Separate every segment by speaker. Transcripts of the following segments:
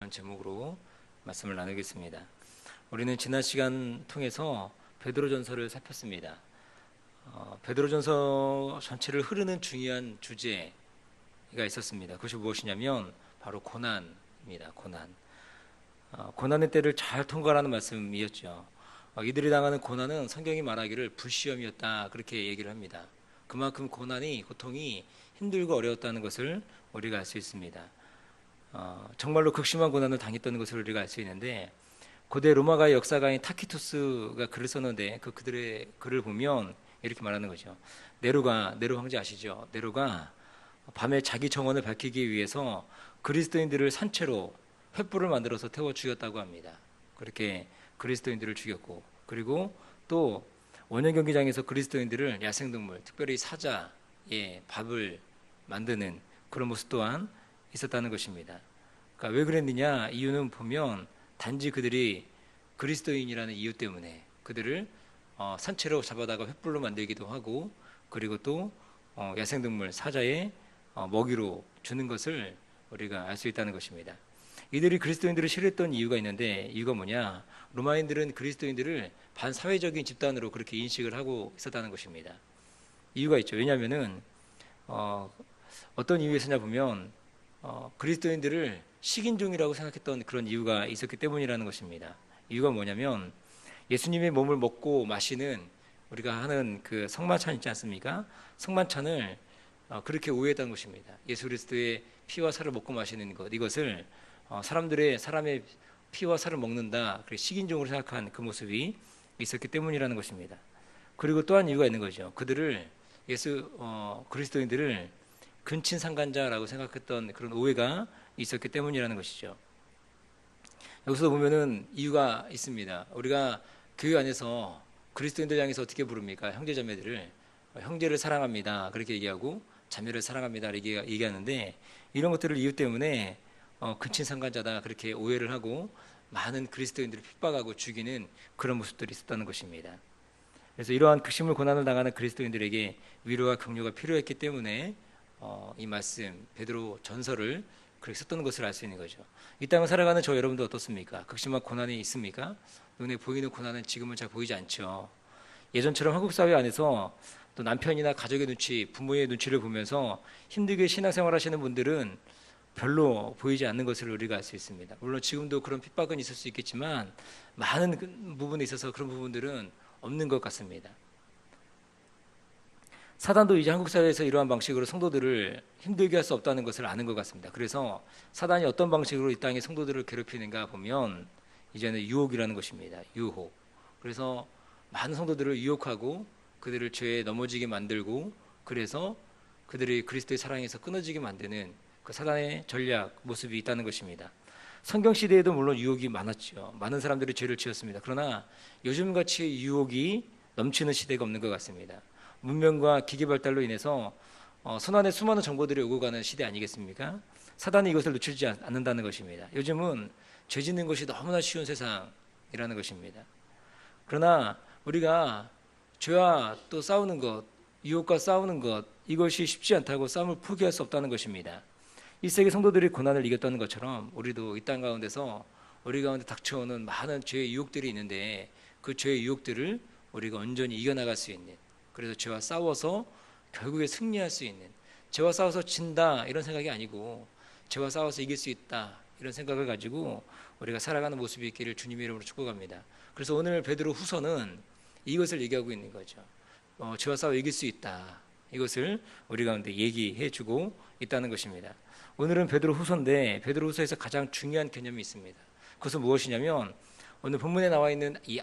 Speaker 1: 그런 제목으로 말씀을 나누겠습니다. 우리는 지난 시간 통해서 베드로전서를 살폈습니다. 베드로전서 전체를 흐르는 중요한 주제가 있었습니다. 그것이 무엇이냐면 바로 고난입니다. 고난의 때를 잘 통과하라는 말씀이었죠. 이들이 당하는 고난은 성경이 말하기를 불시험이었다, 그렇게 얘기를 합니다. 그만큼 고통이 힘들고 어려웠다는 것을 우리가 알 수 있습니다. 정말로 극심한 고난을 당했던 것을 우리가 알 수 있는데, 고대 로마가의 역사가인 타키투스가 글을 썼는데 그들의 글을 보면 이렇게 말하는 거죠. 네로 황제 아시죠? 네로가 밤에 자기 정원을 밝히기 위해서 그리스도인들을 산채로 횃불을 만들어서 태워 죽였다고 합니다. 그렇게 그리스도인들을 죽였고, 그리고 또 원형 경기장에서 그리스도인들을 야생동물, 특별히 사자의 밥을 만드는 그런 모습 또한 있었다는 것입니다. 그러니까 왜 그랬느냐? 이유는 보면 단지 그들이 그리스도인이라는 이유 때문에 그들을 산채로 잡아다가 횃불로 만들기도 하고, 그리고 또 야생동물 사자의 먹이로 주는 것을 우리가 알 수 있다는 것입니다. 이들이 그리스도인들을 싫어했던 이유가 있는데, 이유가 뭐냐? 로마인들은 그리스도인들을 반사회적인 집단으로 그렇게 인식을 하고 있었다는 것입니다. 이유가 있죠. 왜냐하면은 어떤 이유에서냐 보면 그리스도인들을 식인종이라고 생각했던 그런 이유가 있었기 때문이라는 것입니다. 이유가 뭐냐면 예수님의 몸을 먹고 마시는, 우리가 하는 그 성만찬 있지 않습니까? 성만찬을 그렇게 오해했다는 것입니다. 예수 그리스도의 피와 살을 먹고 마시는 것, 이것을 사람의 피와 살을 먹는다, 식인종으로 생각한 그 모습이 있었기 때문이라는 것입니다. 그리고 또한 이유가 있는 거죠. 그들을 그리스도인들을 근친상간자라고 생각했던 그런 오해가 있었기 때문이라는 것이죠. 여기서 보면은 이유가 있습니다. 우리가 교회 안에서 그리스도인들 향해서 어떻게 부릅니까? 형제자매들을 형제를 사랑합니다, 그렇게 얘기하고 자매를 사랑합니다, 이렇게 얘기하는데, 이런 것들을 이유 때문에 근친상간자다, 그렇게 오해를 하고 많은 그리스도인들을 핍박하고 죽이는 그런 모습들이 있었다는 것입니다. 그래서 이러한 극심을 고난을 당하는 그리스도인들에게 위로와 격려가 필요했기 때문에 이 말씀 베드로 전서를 그렇게 썼던 것을 알 수 있는 거죠. 이 땅을 살아가는 저 여러분도 어떻습니까? 극심한 고난이 있습니까? 눈에 보이는 고난은 지금은 잘 보이지 않죠. 예전처럼 한국 사회 안에서 또 남편이나 가족의 눈치, 부모의 눈치를 보면서 힘들게 신앙생활 하시는 분들은 별로 보이지 않는 것을 우리가 알 수 있습니다. 물론 지금도 그런 핍박은 있을 수 있겠지만 많은 부분에 있어서 그런 부분들은 없는 것 같습니다. 사단도 이제 한국 사회에서 이러한 방식으로 성도들을 힘들게 할 수 없다는 것을 아는 것 같습니다. 그래서 사단이 어떤 방식으로 이 땅의 성도들을 괴롭히는가 보면 이제는 유혹이라는 것입니다. 유혹. 그래서 많은 성도들을 유혹하고 그들을 죄에 넘어지게 만들고, 그래서 그들이 그리스도의 사랑에서 끊어지게 만드는 그 사단의 전략 모습이 있다는 것입니다. 성경 시대에도 물론 유혹이 많았죠. 많은 사람들이 죄를 지었습니다. 그러나 요즘같이 유혹이 넘치는 시대가 없는 것 같습니다. 문명과 기계 발달로 인해서 손안에 수많은 정보들이 오고 가는 시대 아니겠습니까? 사단이 이것을 놓치지 않는다는 것입니다. 요즘은 죄 짓는 것이 너무나 쉬운 세상이라는 것입니다. 그러나 우리가 죄와 또 싸우는 것, 유혹과 싸우는 것, 이것이 쉽지 않다고 싸움을 포기할 수 없다는 것입니다. 1세기 성도들이 고난을 이겼다는 것처럼 우리도 이 땅 가운데서 우리 가운데 닥쳐오는 많은 죄의 유혹들이 있는데, 그 죄의 유혹들을 우리가 온전히 이겨나갈 수 있는, 그래서 죄와 싸워서 결국에 승리할 수 있는, 죄와 싸워서 진다 이런 생각이 아니고 죄와 싸워서 이길 수 있다 이런 생각을 가지고 우리가 살아가는 모습이 있기를 주님의 이름으로 축복합니다. 그래서 오늘 베드로 후서는 이것을 얘기하고 있는 거죠. 죄와 싸워 이길 수 있다, 이것을 우리 가운데 얘기해주고 있다는 것입니다. 오늘은 베드로 후서인데 베드로 후서에서 가장 중요한 개념이 있습니다. 그것은 무엇이냐면 오늘 본문에 나와 있는 이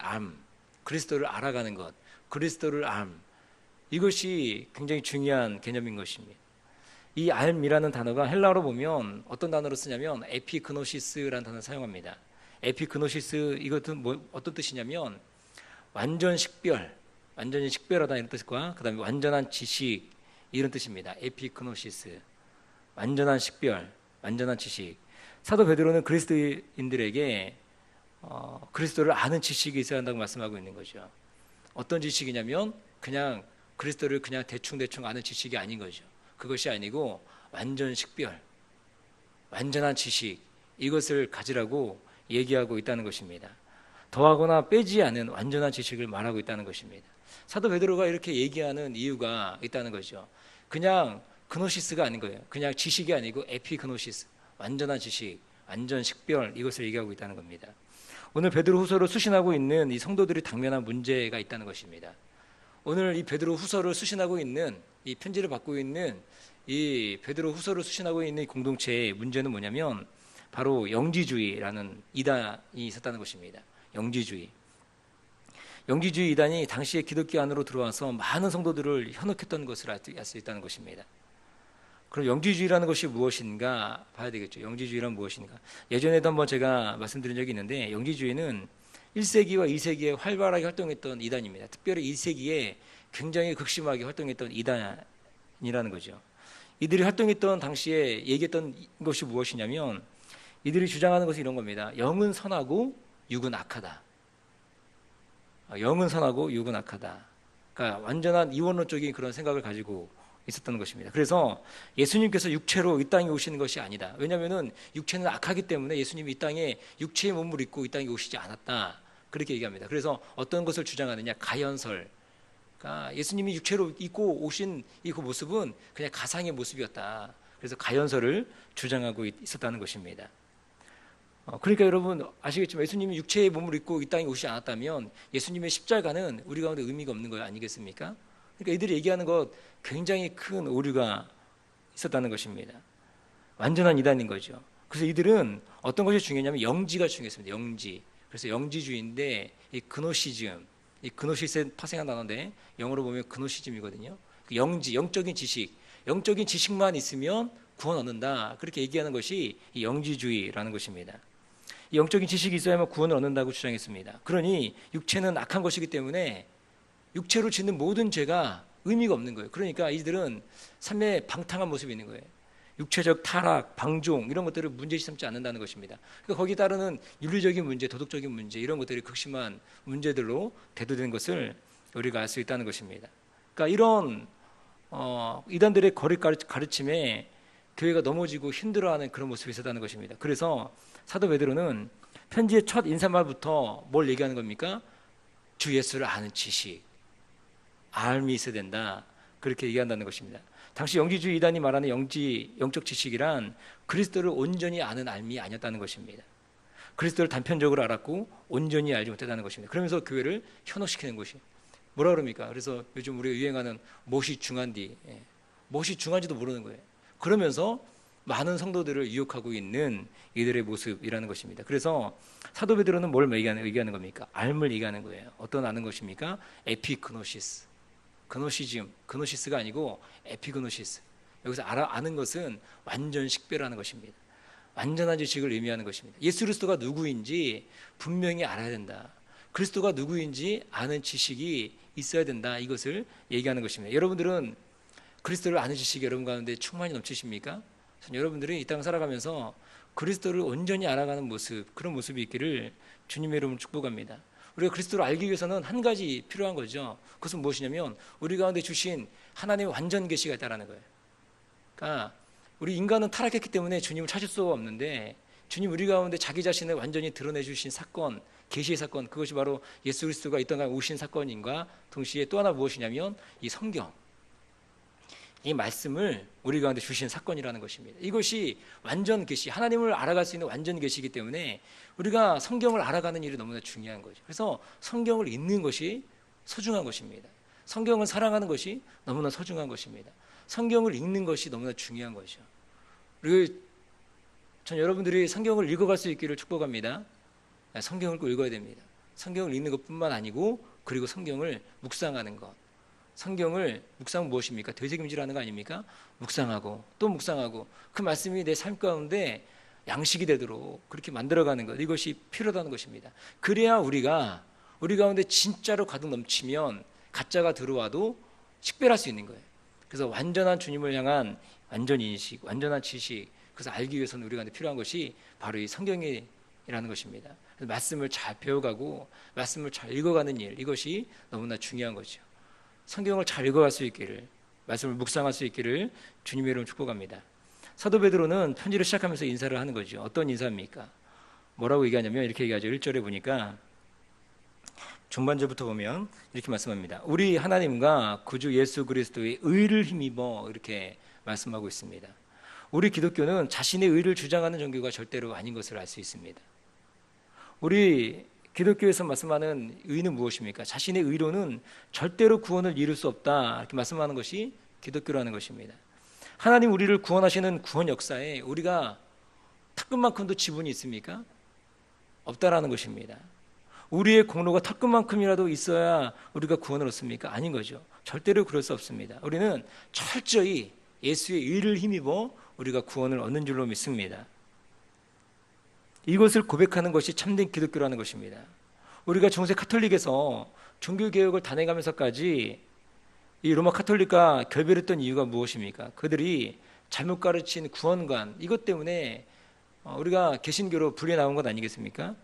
Speaker 1: 그리스도를 알아가는 것, 그리스도를 이것이 굉장히 중요한 개념인 것입니다. 이 알이라는 단어가 헬라어로 보면 어떤 단어로 쓰냐면 에피그노시스라는 단어를 사용합니다. 에피그노시스, 이것은 어떤 뜻이냐면 완전히 식별하다 이런 뜻과 그 다음에 완전한 지식 이런 뜻입니다. 에피그노시스, 완전한 식별, 완전한 지식. 사도 베드로는 그리스도인들에게 그리스도를 아는 지식이 있어야 한다고 말씀하고 있는 거죠. 어떤 지식이냐면 그냥 그리스도를 그냥 대충 아는 지식이 아닌 거죠. 그것이 아니고 완전 식별, 완전한 지식, 이것을 가지라고 얘기하고 있다는 것입니다. 더하거나 빼지 않은 완전한 지식을 말하고 있다는 것입니다. 사도 베드로가 이렇게 얘기하는 이유가 있다는 거죠. 그냥 그노시스가 아닌 거예요. 그냥 지식이 아니고 에피그노시스, 완전한 지식, 완전 식별, 이것을 얘기하고 있다는 겁니다. 오늘 베드로 후서를 수신하고 있는 이 성도들이 당면한 문제가 있다는 것입니다. 오늘 이 베드로 후서를 수신하고 있는, 이 편지를 받고 있는 이 베드로 후서를 수신하고 있는 이 공동체의 문제는 뭐냐면 바로 영지주의라는 이단이 있었다는 것입니다. 영지주의 이단이 당시에 기독교 안으로 들어와서 많은 성도들을 현혹했던 것을 알 수 있다는 것입니다. 그럼 영지주의라는 것이 무엇인가 봐야 되겠죠. 영지주의란 무엇인가? 예전에도 한번 제가 말씀드린 적이 있는데, 영지주의는 1세기와 2세기에 활발하게 활동했던 이단입니다. 특별히 2세기에 굉장히 극심하게 활동했던 이단이라는 거죠. 이들이 활동했던 당시에 얘기했던 것이 무엇이냐면, 이들이 주장하는 것이 이런 겁니다. 영은 선하고 육은 악하다. 영은 선하고 육은 악하다. 그러니까 완전한 이원론적인 그런 생각을 가지고 있었던 것입니다. 그래서 예수님께서 육체로 이 땅에 오시는 것이 아니다. 왜냐하면 육체는 악하기 때문에 예수님이 이 땅에 육체의 몸을 입고 이 땅에 오시지 않았다. 그렇게 얘기합니다. 그래서 어떤 것을 주장하느냐? 가연설. 그러니까 예수님이 육체로 입고 오신 이 그 모습은 그냥 가상의 모습이었다. 그래서 가연설을 주장하고 있었다는 것입니다. 그러니까 여러분 아시겠지만 예수님이 육체의 몸을 입고 이 땅에 오시지 않았다면 예수님의 십자가는 우리 가운데 의미가 없는 거 아니겠습니까? 그러니까 이들이 얘기하는 것 굉장히 큰 오류가 있었다는 것입니다. 완전한 이단인 거죠. 그래서 이들은 어떤 것이 중요하냐면 영지가 중요했습니다. 영지. 그래서 영지주의인데 이 그노시즘, 이 그노시스에 파생한 단어인데 영어로 보면 그노시즘이거든요. 영지, 영적인 지식만 있으면 구원 얻는다. 그렇게 얘기하는 것이 이 영지주의라는 것입니다. 이 영적인 지식이 있어야만 구원을 얻는다고 주장했습니다. 그러니 육체는 악한 것이기 때문에 육체로 짓는 모든 죄가 의미가 없는 거예요. 그러니까 이들은 삶의 방탕한 모습이 있는 거예요. 육체적 타락, 방종 이런 것들을 문제시 삼지 않는다는 것입니다. 그러니까 거기에 따르는 윤리적인 문제, 도덕적인 문제 이런 것들이 극심한 문제들로 대두된 것을 우리가 알 수 있다는 것입니다. 그러니까 이런 이단들의 거리 가르침에 교회가 넘어지고 힘들어하는 그런 모습이 있었다는 것입니다. 그래서 사도 베드로는 편지의 첫 인사말부터 뭘 얘기하는 겁니까? 주 예수를 아는 지식, 알미 있어야 된다. 그렇게 얘기한다는 것입니다. 당시 영지주의 이단이 말하는 영적 지식이란 그리스도를 온전히 아는 알미 아니었다는 것입니다. 그리스도를 단편적으로 알았고 온전히 알지 못했다는 것입니다. 그러면서 교회를 현혹시키는 것이 뭐라 그럽니까? 그래서 요즘 우리가 유행하는 못이 중한디, 못이 중한지도 모르는 거예요. 그러면서 많은 성도들을 유혹하고 있는 이들의 모습이라는 것입니다. 그래서 사도 베드로는 뭘 얘기하는 겁니까? 알을 얘기하는 거예요. 어떤 아는 것입니까? 에피그노시스. 그노시즘, 그노시스가 아니고 에피그노시스. 여기서 아는 것은 완전 식별하는 것입니다. 완전한 지식을 의미하는 것입니다. 예수 그리스도가 누구인지 분명히 알아야 된다. 그리스도가 누구인지 아는 지식이 있어야 된다. 이것을 얘기하는 것입니다. 여러분들은 그리스도를 아는 지식이 여러분 가운데 충만히 넘치십니까? 여러분들이 이 땅 살아가면서 그리스도를 온전히 알아가는 모습, 그런 모습이 있기를 주님의 이름으로 축복합니다. 우리가 그리스도를 알기 위해서는 한 가지 필요한 거죠. 그것은 무엇이냐면 우리 가운데 주신 하나님의 완전 계시가 있다는 거예요. 그러니까 우리 인간은 타락했기 때문에 주님을 찾을 수가 없는데 주님 우리 가운데 자기 자신을 완전히 드러내 주신 사건, 계시의 사건, 그것이 바로 예수 그리스도가 이 땅에 오신 사건인가 동시에 또 하나 무엇이냐면 이 성경, 이 말씀을 우리 가운데 주신 사건이라는 것입니다. 이것이 완전 계시, 하나님을 알아갈 수 있는 완전 계시이기 때문에 우리가 성경을 알아가는 일이 너무나 중요한 거죠. 그래서 성경을 읽는 것이 소중한 것입니다. 성경을 사랑하는 것이 너무나 소중한 것입니다. 성경을 읽는 것이 너무나 중요한 것이죠. 그리고 전 여러분들이 성경을 읽어갈 수 있기를 축복합니다. 성경을 꼭 읽어야 됩니다. 성경을 읽는 것뿐만 아니고 그리고 성경을 묵상하는 것. 성경을 묵상은 무엇입니까? 되새김질하는 거 아닙니까? 묵상하고 또 묵상하고 그 말씀이 내 삶 가운데 양식이 되도록 그렇게 만들어가는 것, 이것이 필요하다는 것입니다. 그래야 우리 가운데 진짜로 가득 넘치면 가짜가 들어와도 식별할 수 있는 거예요. 그래서 완전한 주님을 향한 완전 인식, 완전한 지식, 그래서 알기 위해서는 우리 가운데 필요한 것이 바로 이 성경이라는 것입니다. 그래서 말씀을 잘 배워가고 말씀을 잘 읽어가는 일, 이것이 너무나 중요한 거죠. 성경을 잘 읽어갈 수 있기를, 말씀을 묵상할 수 있기를 주님의 이름으로 축복합니다. 사도 베드로는 편지를 시작하면서 인사를 하는 거죠. 어떤 인사입니까? 뭐라고 얘기하냐면 이렇게 얘기하죠. 1절에 보니까 중반절부터 보면 이렇게 말씀합니다. 우리 하나님과 구주 예수 그리스도의 의를 힘입어 이렇게 말씀하고 있습니다. 우리 기독교는 자신의 의를 주장하는 종교가 절대로 아닌 것을 알 수 있습니다. 우리 기독교에서 말씀하는 의는 무엇입니까? 자신의 의로는 절대로 구원을 이룰 수 없다 이렇게 말씀하는 것이 기독교라는 것입니다. 하나님 우리를 구원하시는 구원 역사에 우리가 턱끝만큼도 지분이 있습니까? 없다라는 것입니다. 우리의 공로가 턱끝만큼이라도 있어야 우리가 구원을 얻습니까? 아닌 거죠. 절대로 그럴 수 없습니다. 우리는 철저히 예수의 의를 힘입어 우리가 구원을 얻는 줄로 믿습니다. 이것을 고백하는 것이 참된 기독교라는 것입니다. 우리가 중세 카톨릭에서 종교개혁을 단행하면서까지 이 로마 카톨릭과 결별했던 이유가 무엇입니까? 그들이 잘못 가르친 구원관 이것 때문에 우리가 개신교로 분리해 나온 것 아니겠습니까?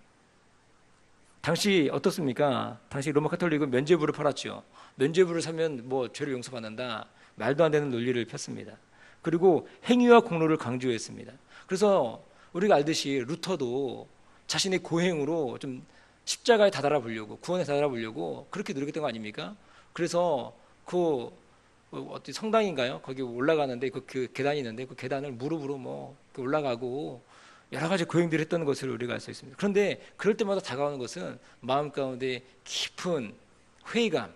Speaker 1: 당시 어떻습니까? 당시 로마 카톨릭은 면죄부를 팔았죠. 면죄부를 사면 뭐 죄를 용서받는다. 말도 안 되는 논리를 폈습니다. 그리고 행위와 공로를 강조했습니다. 그래서 우리가 알듯이 루터도 자신의 고행으로 좀 십자가에 다다라 보려고 구원에 다다라 보려고 그렇게 노력했던 거 아닙니까? 그래서 그 어디 성당인가요? 거기 올라가는데 그 계단이 있는데 그 계단을 무릎으로 뭐 올라가고 여러 가지 고행들을 했던 것을 우리가 알 수 있습니다. 그런데 그럴 때마다 다가오는 것은 마음 가운데 깊은 회의감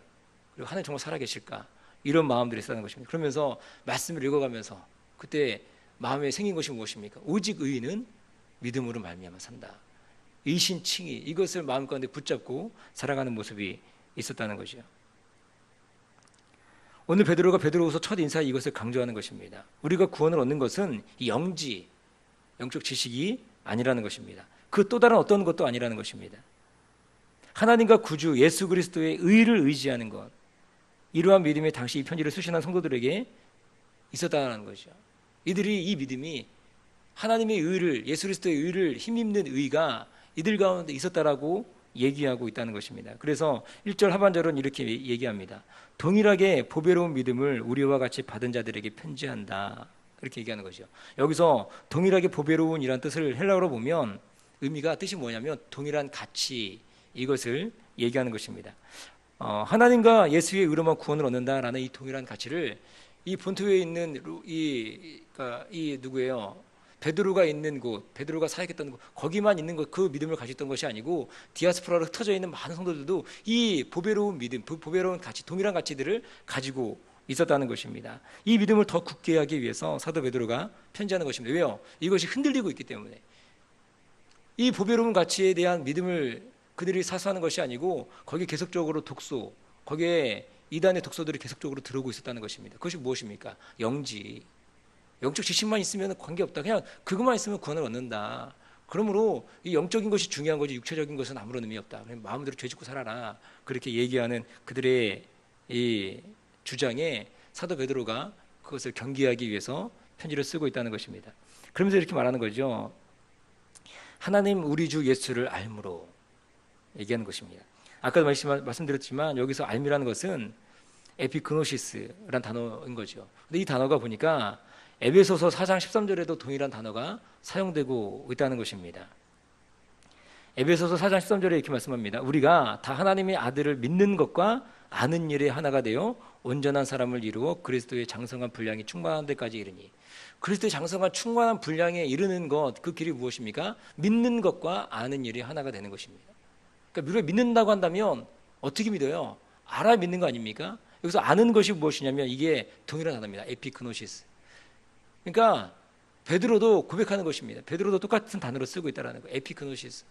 Speaker 1: 그리고 하나님 정말 살아계실까 이런 마음들이 있었다는 것입니다. 그러면서 말씀을 읽어가면서 그때 마음에 생긴 것이 무엇입니까? 오직 의인은 믿음으로 말미암아 산다. 의신칭의 이것을 마음 가운데 붙잡고 살아가는 모습이 있었다는 것이죠. 오늘 베드로가 베드로후서 첫 인사에 이것을 강조하는 것입니다. 우리가 구원을 얻는 것은 이 영적 지식이 아니라는 것입니다. 그 또 다른 어떤 것도 아니라는 것입니다. 하나님과 구주 예수 그리스도의 의를 의지하는 것 이러한 믿음이 당시 이 편지를 수신한 성도들에게 있었다는 것이죠. 이들이 이 믿음이 하나님의 의를 예수 그리스도의 의를 힘입는 의가 이들 가운데 있었다라고 얘기하고 있다는 것입니다. 그래서 1절 하반절은 이렇게 얘기합니다. 동일하게 보배로운 믿음을 우리와 같이 받은 자들에게 편지한다. 그렇게 얘기하는 거죠. 여기서 동일하게 보배로운 이란 뜻을 헬라어로 보면 의미가 뜻이 뭐냐면 동일한 가치 이것을 얘기하는 것입니다. 하나님과 예수의 의로만 구원을 얻는다라는 이 동일한 가치를 이 본토에 있는 이 누구예요? 베드로가 있는 곳, 베드로가 사역했던 곳, 거기만 있는 것, 그 믿음을 가졌던 것이 아니고 디아스포라로 흩어져 있는 많은 성도들도 이 보배로운 믿음, 보배로운 가치, 동일한 가치들을 가지고 있었다는 것입니다. 이 믿음을 더 굳게 하기 위해서 사도 베드로가 편지하는 것입니다. 왜요? 이것이 흔들리고 있기 때문에. 이 보배로운 가치에 대한 믿음을 그들이 사수하는 것이 아니고 거기에 계속적으로 독소, 거기에 이단의 독소들이 계속적으로 들어오고 있었다는 것입니다. 그것이 무엇입니까? 영적 지식만 있으면 관계없다. 그냥 그것만 있으면 구원을 얻는다. 그러므로 이 영적인 것이 중요한 거지 육체적인 것은 아무런 의미 없다. 그냥 마음대로 죄짓고 살아라. 그렇게 얘기하는 그들의 이 주장에 사도 베드로가 그것을 경계하기 위해서 편지를 쓰고 있다는 것입니다. 그러면서 이렇게 말하는 거죠. 하나님 우리 주 예수를 알므로 얘기하는 것입니다. 아까도 말씀드렸지만 여기서 알미라는 것은 에피그노시스라는 단어인 거죠. 근데 이 단어가 보니까 에베소서 4장 13절에도 동일한 단어가 사용되고 있다는 것입니다. 에베소서 4장 13절에 이렇게 말씀합니다. 우리가 다 하나님의 아들을 믿는 것과 아는 일에 하나가 되어 온전한 사람을 이루어 그리스도의 장성한 분량이 충만한 데까지 이르니 그리스도의 장성한 충만한 분량에 이르는 것 그 길이 무엇입니까? 믿는 것과 아는 일이 하나가 되는 것입니다. 그러니까 우리가 믿는다고 한다면 어떻게 믿어요? 알아야 믿는 거 아닙니까? 여기서 아는 것이 무엇이냐면 이게 동일한 단어입니다. 에피그노시스. 그러니까 베드로도 고백하는 것입니다. 베드로도 똑같은 단어로 쓰고 있다는 거예요. 에피그노시스.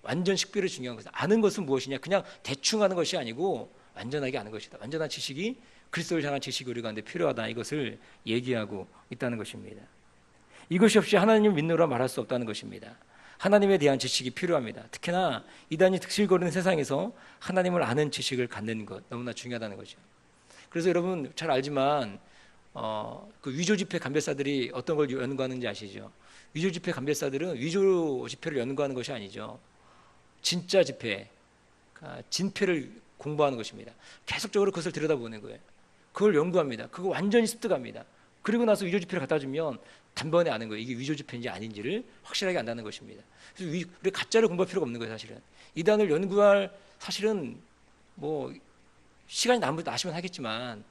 Speaker 1: 완전 식별이 중요한 것은 아는 것은 무엇이냐? 그냥 대충 아는 것이 아니고 완전하게 아는 것이다. 완전한 지식이 그리스도를 향한 지식이 우리 가운데 필요하다. 이것을 얘기하고 있다는 것입니다. 이것이 없이 하나님을 믿노라 말할 수 없다는 것입니다. 하나님에 대한 지식이 필요합니다. 특히나 이단이 득실거리는 세상에서 하나님을 아는 지식을 갖는 것 너무나 중요하다는 거죠. 그래서 여러분 잘 알지만 그 위조 집회 감별사들이 어떤 걸 연구하는지 아시죠? 위조 집회 감별사들은 위조 집회를 연구하는 것이 아니죠. 진짜 집회, 진패를 공부하는 것입니다. 계속적으로 그것을 들여다보는 거예요. 그걸 연구합니다. 그거 완전히 습득합니다. 그리고 나서 위조지폐를 갖다 주면 단번에 아는 거예요. 이게 위조지폐인지 아닌지를 확실하게 안다는 것입니다. 그래서 우리 가짜를 공부할 필요가 없는 거예요. 사실은 이단을 연구할 사실은 뭐 시간이 나시면 하겠지만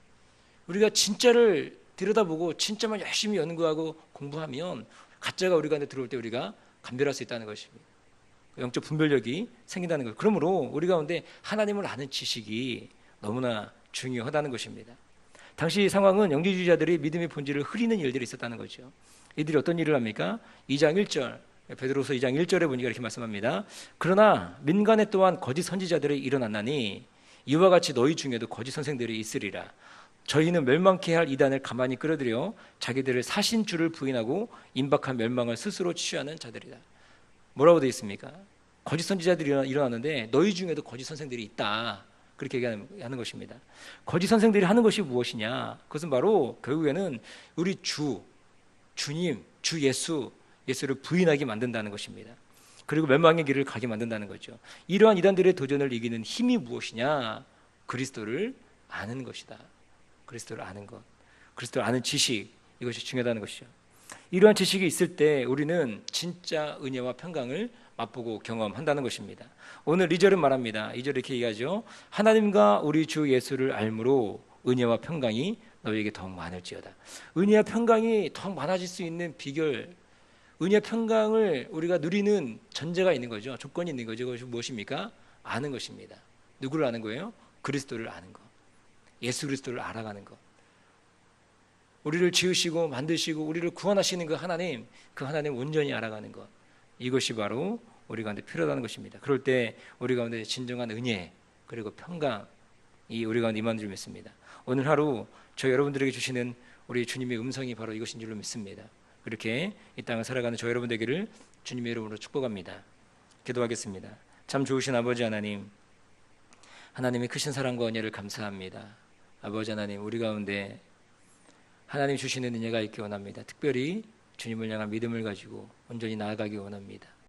Speaker 1: 우리가 진짜를 들여다보고 진짜만 열심히 연구하고 공부하면 가짜가 우리 가운데 들어올 때 우리가 감별할 수 있다는 것입니다. 영적 분별력이 생긴다는 것. 그러므로 우리 가운데 하나님을 아는 지식이 너무나 중요하다는 것입니다. 당시 상황은 영지주의자들이 믿음의 본질을 흐리는 일들이 있었다는 거죠. 이들이 어떤 일을 합니까? 2장 1절 베드로서 2장 1절에 보니까 이렇게 말씀합니다. 그러나 민간에 또한 거짓 선지자들이 일어났나니 이와 같이 너희 중에도 거짓 선생들이 있으리라. 저희는 멸망케 할 이단을 가만히 끌어들여 자기들을 사신주를 부인하고 임박한 멸망을 스스로 취하는 자들이다. 뭐라고 되어 있습니까? 거짓 선지자들이 일어났는데 너희 중에도 거짓 선생들이 있다. 그렇게 얘기하는 것입니다. 거짓 선생들이 하는 것이 무엇이냐? 그것은 바로 결국에는 우리 주님, 주 예수를 부인하게 만든다는 것입니다. 그리고 멸망의 길을 가게 만든다는 거죠. 이러한 이단들의 도전을 이기는 힘이 무엇이냐? 그리스도를 아는 것이다. 그리스도를 아는 것, 그리스도를 아는 지식, 이것이 중요하다는 것이죠. 이러한 지식이 있을 때 우리는 진짜 은혜와 평강을 맛보고 경험한다는 것입니다. 오늘 2절은 말합니다. 2절 이렇게 얘기하죠. 하나님과 우리 주 예수를 알므로 은혜와 평강이 너희에게 더욱 많을지어다. 은혜와 평강이 더욱 많아질 수 있는 비결, 은혜와 평강을 우리가 누리는 전제가 있는 거죠. 조건이 있는 거죠. 그것이 무엇입니까? 아는 것입니다. 누구를 아는 거예요? 그리스도를 아는 것. 예수 그리스도를 알아가는 것. 우리를 지으시고 만드시고 우리를 구원하시는 그 하나님 온전히 알아가는 것. 이것이 바로 우리 가운데 필요하다는 것입니다. 그럴 때 우리 가운데 진정한 은혜 그리고 평강이 우리 가운데 임하는 줄 믿습니다. 오늘 하루 저 여러분들에게 주시는 우리 주님의 음성이 바로 이것인 줄로 믿습니다. 그렇게 이 땅을 살아가는 저 여러분 되기를 주님의 이름으로 축복합니다. 기도하겠습니다. 참 좋으신 아버지 하나님, 하나님의 크신 사랑과 은혜를 감사합니다. 아버지 하나님, 우리 가운데 하나님 주시는 은혜가 있기 원합니다. 특별히 주님을 향한 믿음을 가지고 온전히 나아가기 원합니다.